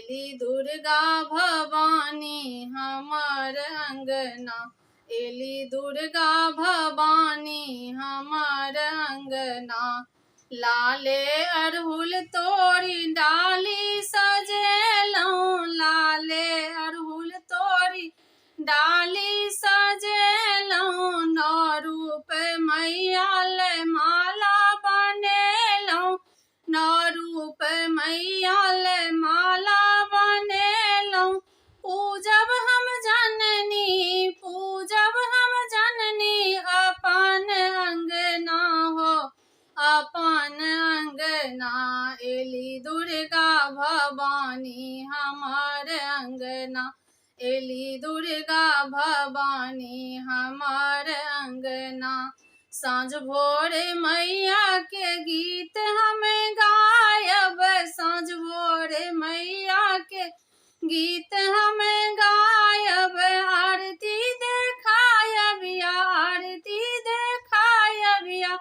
एली दुर्गा भवानी हमार अंगना, एली दुर्गा भवानी हमार अंगना। लाले अड़हुल तोरी डाली सजेलौं, लाले अड़हुल तोरी डाली सजेलौं। नौ रूप मैया ले माला बनेलौं, नौ रूप मैया ले माला बनेलौं। पूजब हम जननी, पूजब हम जननी अपन अंगना हो, अपन अंगना। एली दुर्गा भवानी हमार अंगना, एली दुर्गा भवानी हमार अंगना। साँझ भोर मैया के गीत हमें गायब, साँझ भोर मैया के गीत हमें गायब। आरती देखायब या आरती देखायब या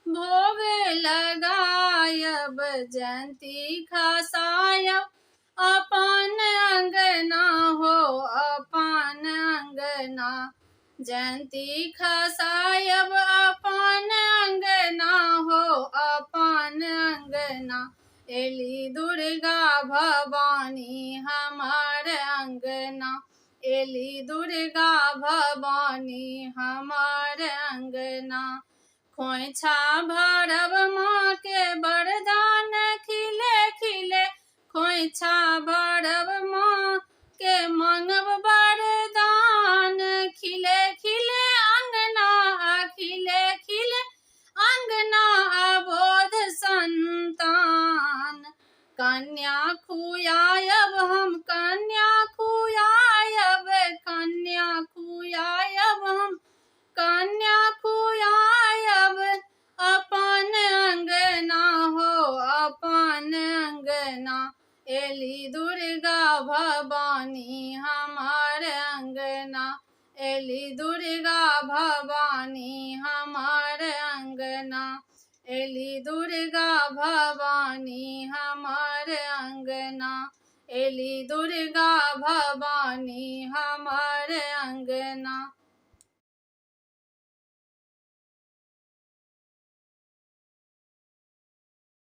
भोग लगायब। जयंती खसायब अपन अंगना हो, अपन अंगना। जयंती खसायब अपन अंगना हो, अपन अंगना। एली दुर्गा भवानी हमार अंगना, एली दुर्गा भवानी हमार अंगना। खोइछा भरब माँ के वरदान खिले खिले, खोइछा भरब माँ के मांगब वरदान। खिले खिले अंगना, खिले खिले अंगना अबोध संतान। कन्या खुआयब हम, कन्या खुआयब, कन्या खुआयब हम, कन्या खुआयब। अपन अंगना हो, अपन अंगना। एली दुर्गा भवानी हमार अंगना, एली दुर्गा भवानी हमार अंगना, एली दुर्गा भवानी हमार अंगना, एली दुर्गा भवानी हमार अंगना।